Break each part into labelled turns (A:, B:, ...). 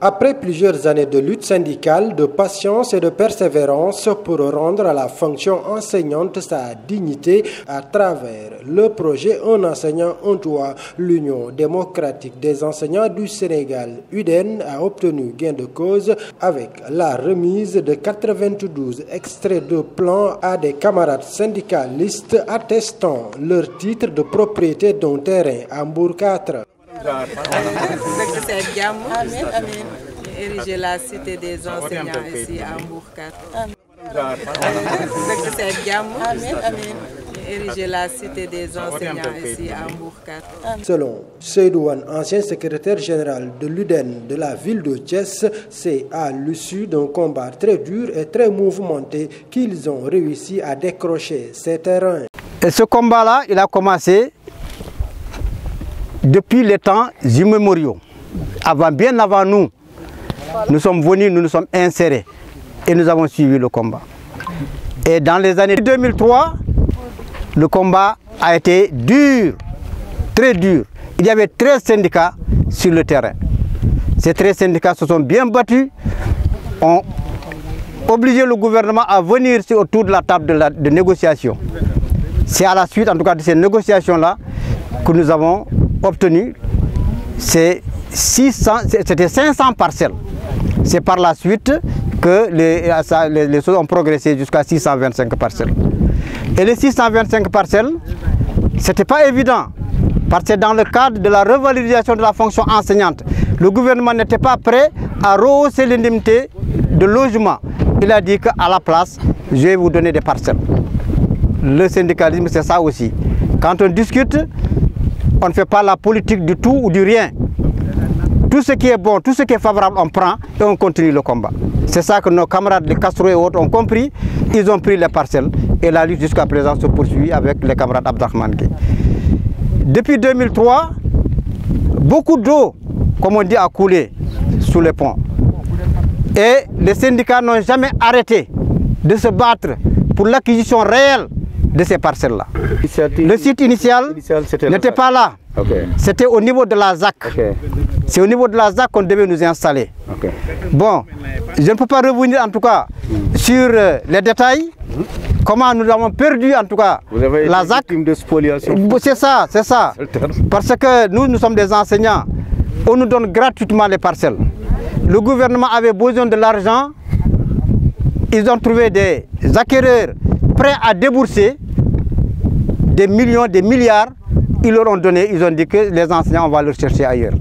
A: Après plusieurs années de lutte syndicale, de patience et de persévérance pour rendre à la fonction enseignante sa dignité à travers le projet Un enseignant, un toit, l'Union démocratique des enseignants du Sénégal, UDEN, a obtenu gain de cause avec la remise de 92 extraits de plans à des camarades syndicalistes attestant leur titre de propriété d'un terrain à Mbour 4.
B: Ériger la cité des enseignants ici à Mbour 4. Ériger la cité des enseignants ici à Mbour 4.
A: Selon Seydouane, ancien secrétaire général de l'UDEN de la ville de Thiès, c'est à l'issue d'un combat très dur et très mouvementé qu'ils ont réussi à décrocher ces terrains.
C: Et ce combat-là, il a commencé depuis les temps immémoriaux. Bien avant nous, nous sommes venus, nous nous sommes insérés et nous avons suivi le combat. Et dans les années 2003, le combat a été dur, très dur. Il y avait 13 syndicats sur le terrain. Ces 13 syndicats se sont bien battus, ont obligé le gouvernement à venir autour de la table de négociation. C'est à la suite, en tout cas, de ces négociations-là que nous avons obtenu c'était 500 parcelles. C'est par la suite que les choses ont progressé jusqu'à 625 parcelles. Et les 625 parcelles, ce n'était pas évident, parce que dans le cadre de la revalorisation de la fonction enseignante, le gouvernement n'était pas prêt à rehausser l'indemnité de logement. Il a dit qu'à la place, je vais vous donner des parcelles. Le syndicalisme, c'est ça aussi. Quand on discute, on ne fait pas la politique du tout ou du rien. Tout ce qui est bon, tout ce qui est favorable, on prend et on continue le combat. C'est ça que nos camarades, les Castro et autres, ont compris. Ils ont pris les parcelles et la lutte jusqu'à présent se poursuit avec les camarades Abdrahmane Gueye. Depuis 2003, beaucoup d'eau, comme on dit, a coulé sous les ponts. Et les syndicats n'ont jamais arrêté de se battre pour l'acquisition réelle de ces parcelles-là. Le site initial n'était pas là. Okay. C'était au niveau de la ZAC. Okay. C'est au niveau de la ZAC qu'on devait nous installer. Okay. Bon, je ne peux pas revenir en tout cas sur les détails. Comment nous avons perdu en tout cas la ZAC.
D: De spoliation.
C: C'est ça, c'est ça. Parce que nous sommes des enseignants. On nous donne gratuitement les parcelles. Le gouvernement avait besoin de l'argent. Ils ont trouvé des acquéreurs prêts à débourser des millions, des milliards. Ils leur ont donné, ils ont dit que les enseignants, on va leur chercher ailleurs.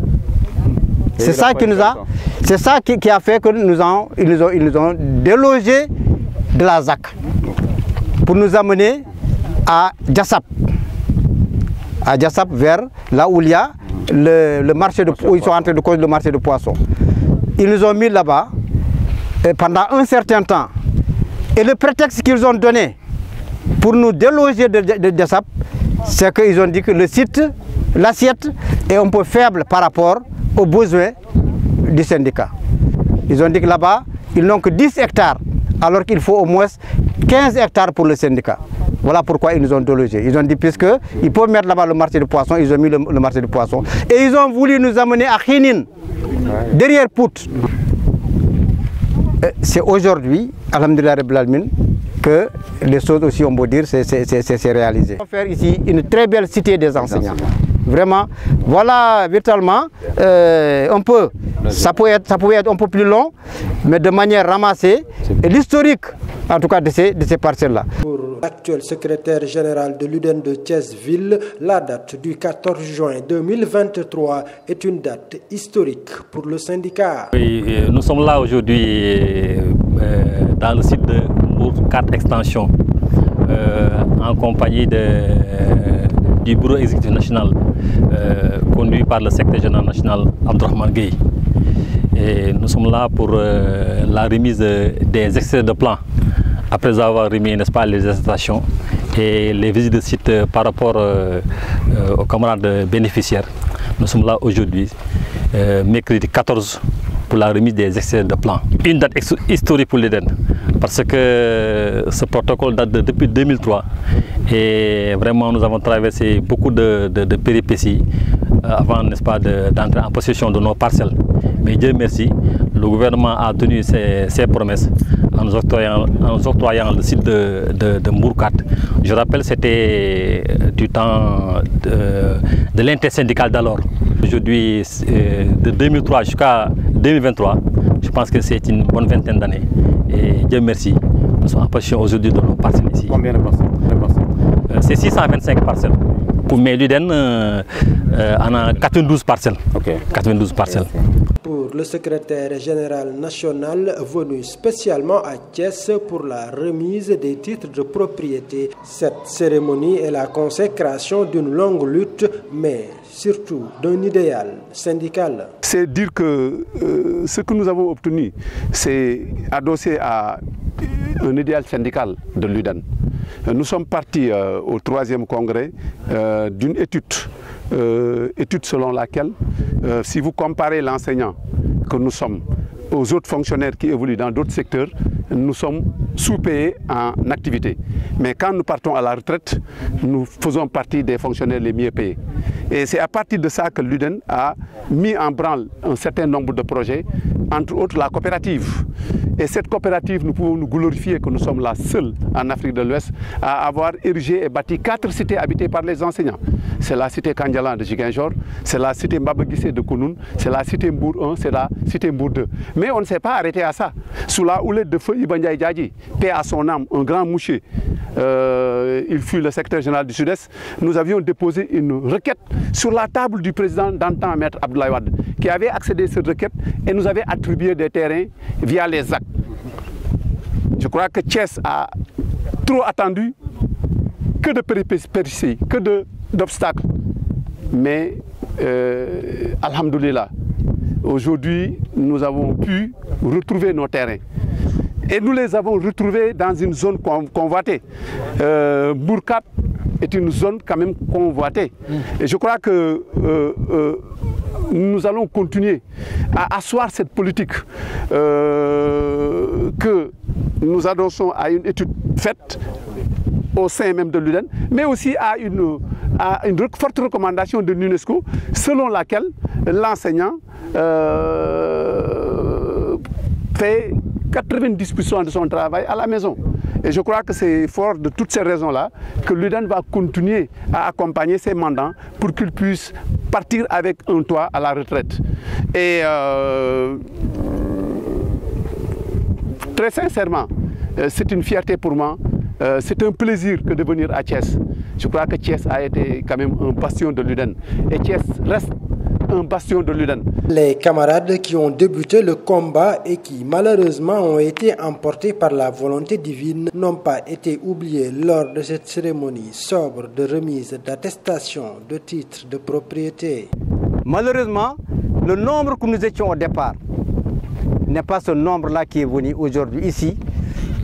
C: C'est ça qui nous a, c'est ça qui a fait que ils nous ont délogés de la ZAC pour nous amener à Diassap. À Diassap, vers là où il y a le marché de, où ils sont en train de construire le marché de poissons. Ils nous ont mis là-bas pendant un certain temps. Et le prétexte qu'ils ont donné pour nous déloger de Diassap, c'est qu'ils ont dit que le site, l'assiette est un peu faible par rapport aux besoins du syndicat. Ils ont dit que là-bas, ils n'ont que 10 hectares, alors qu'il faut au moins 15 hectares pour le syndicat. Voilà pourquoi ils nous ont délogés. Ils ont dit, puisqu'ils peuvent mettre là-bas le marché de poissons, ils ont mis le marché de poissons. Et ils ont voulu nous amener à Khinin, derrière Pout. C'est aujourd'hui, alhamdoulilah rabbil alamin, que les choses aussi, on peut dire, c'est réalisé. On va faire ici une très belle cité des enseignants. Vraiment, voilà, virtuellement, ça pouvait être un peu plus long, mais de manière ramassée, et l'historique, en tout cas, de ces parcelles-là.
A: Pour l'actuel secrétaire général de l'UDEN de Thiès-Ville, la date du 14 juin 2023 est une date historique pour le syndicat.
E: Oui, nous sommes là aujourd'hui dans le site de Mbour 4 Extension, en compagnie du bureau exécutif national conduit par le secrétaire général national Abdrahmane Gueye. Et nous sommes là pour la remise des extraits de plans après avoir remis, n'est-ce pas, les attestations et les visites de site par rapport aux camarades bénéficiaires. Nous sommes là aujourd'hui, mercredi 14, pour la remise des extraits de plans. Une date historique pour l'UDEN, parce que ce protocole date depuis 2003 Et vraiment, nous avons traversé beaucoup de péripéties avant, n'est-ce pas, d'entrer en possession de nos parcelles. Mais Dieu merci, le gouvernement a tenu ses promesses en nous octroyant le site de Mbour 4. Je rappelle, c'était du temps de l'intersyndicale d'alors. Aujourd'hui, de 2003 jusqu'à 2023, je pense que c'est une bonne vingtaine d'années. Et Dieu merci, nous sommes en possession aujourd'hui de nos parcelles ici.
D: Combien de parcelles?
E: C'est 625 parcelles. Mais l'UDEN en a 92 parcelles.
D: Okay.
E: 92 parcelles.
A: Pour le secrétaire général national venu spécialement à Thiès pour la remise des titres de propriété, cette cérémonie est la consécration d'une longue lutte, mais surtout d'un idéal syndical.
F: C'est dire que ce que nous avons obtenu, c'est adossé à un idéal syndical de l'UDEN. Nous sommes partis au 3e congrès d'une étude selon laquelle, si vous comparez l'enseignant que nous sommes aux autres fonctionnaires qui évoluent dans d'autres secteurs, nous sommes sous-payés en activité. Mais quand nous partons à la retraite, nous faisons partie des fonctionnaires les mieux payés. Et c'est à partir de ça que l'UDEN a mis en branle un certain nombre de projets, entre autres la coopérative. Et cette coopérative, nous pouvons nous glorifier que nous sommes la seule en Afrique de l'Ouest à avoir érigé et bâti 4 cités habitées par les enseignants. C'est la cité Kandjalan de Ziguinchor, c'est la cité Mbabagissé de Kounoun, c'est la cité Mbour 1, c'est la cité Mbour 2. Mais on ne s'est pas arrêté à ça. Sous la houlette de feu Iba Ndiaye Diadji, paix à son âme, un grand moucher, il fut le secrétaire général du Sud-Est, nous avions déposé une requête sur la table du président d'antan, Maître Abdoulaye Wade, qui avait accédé à cette requête et nous avait attribué des terrains via les actes. Je crois que Thiès a trop attendu, que de péripéties, que d'obstacles. Mais, alhamdoulilah, aujourd'hui, nous avons pu retrouver nos terrains. Et nous les avons retrouvés dans une zone convoitée. Mbour 4 est une zone quand même convoitée. Et je crois que nous allons continuer à asseoir cette politique que nous adossons à une étude faite au sein même de l'UDEN, mais aussi à une forte recommandation de l'UNESCO selon laquelle l'enseignant fait 90% de son travail à la maison. Et je crois que c'est fort de toutes ces raisons-là que l'UDEN va continuer à accompagner ses mandants pour qu'ils puissent partir avec un toit à la retraite. Et très sincèrement, c'est une fierté pour moi, c'est un plaisir que de venir à Thiès. Je crois que Thiès a été quand même un bastion de l'UDEN. Et Thiès reste un bastion de l'UDEN.
A: Les camarades qui ont débuté le combat et qui malheureusement ont été emportés par la volonté divine n'ont pas été oubliés lors de cette cérémonie sobre de remise d'attestation de titres de propriété.
C: Malheureusement, le nombre que nous étions au départ n'est pas ce nombre-là qui est venu aujourd'hui ici,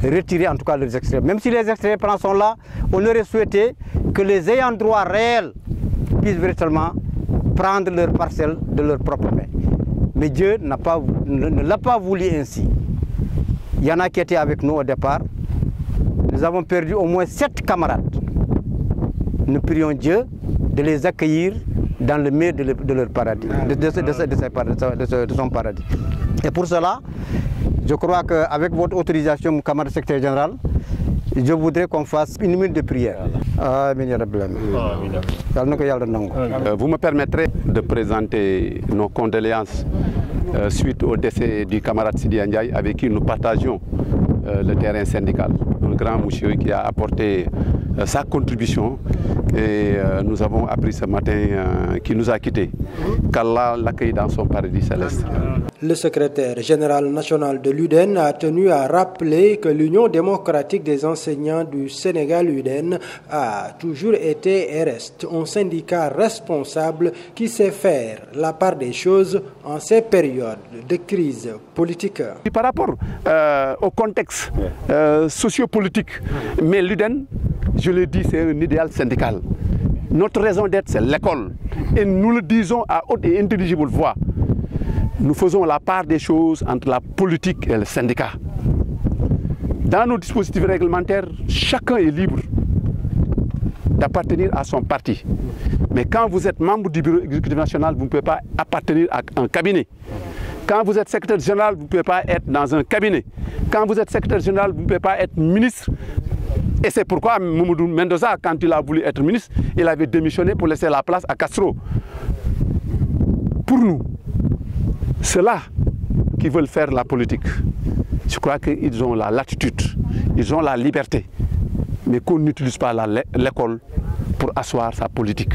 C: retirer en tout cas les extraits. Même si les extraits sont là, on aurait souhaité que les ayants droit réels puissent véritablement prendre leur parcelle de leur propre main. Mais Dieu ne l'a pas voulu ainsi. Il y en a qui étaient avec nous au départ. Nous avons perdu au moins 7 camarades. Nous prions Dieu de les accueillir dans le milieu de leur paradis, de son paradis. Et pour cela, je crois qu'avec votre autorisation, mon camarade secrétaire général, je voudrais qu'on fasse une minute de prière.
F: Vous me permettrez de présenter nos condoléances suite au décès du camarade Sidi Ndiaye avec qui nous partagions le terrain syndical. Un grand monsieur qui a apporté sa contribution et nous avons appris ce matin qu'il nous a quittés. Qu'Allah l'accueille dans son paradis céleste.
A: Le secrétaire général national de l'UDEN a tenu à rappeler que l'Union démocratique des enseignants du Sénégal, UDEN, a toujours été et reste un syndicat responsable qui sait faire la part des choses en ces périodes de crise politique.
F: Par rapport au contexte sociopolitique, mais l'UDEN, je le dis, c'est un idéal syndical. Notre raison d'être, c'est l'école. Et nous le disons à haute et intelligible voix. Nous faisons la part des choses entre la politique et le syndicat. Dans nos dispositifs réglementaires, chacun est libre d'appartenir à son parti. Mais quand vous êtes membre du bureau exécutif national, vous ne pouvez pas appartenir à un cabinet. Quand vous êtes secrétaire général, vous ne pouvez pas être dans un cabinet. Quand vous êtes secrétaire général, vous ne pouvez pas être ministre. Et c'est pourquoi Mamadou Mendoza, quand il a voulu être ministre, il avait démissionné pour laisser la place à Castro. Pour nous, ceux-là qui veulent faire la politique, je crois qu'ils ont la latitude, ils ont la liberté, mais qu'on n'utilise pas l'école pour asseoir sa politique.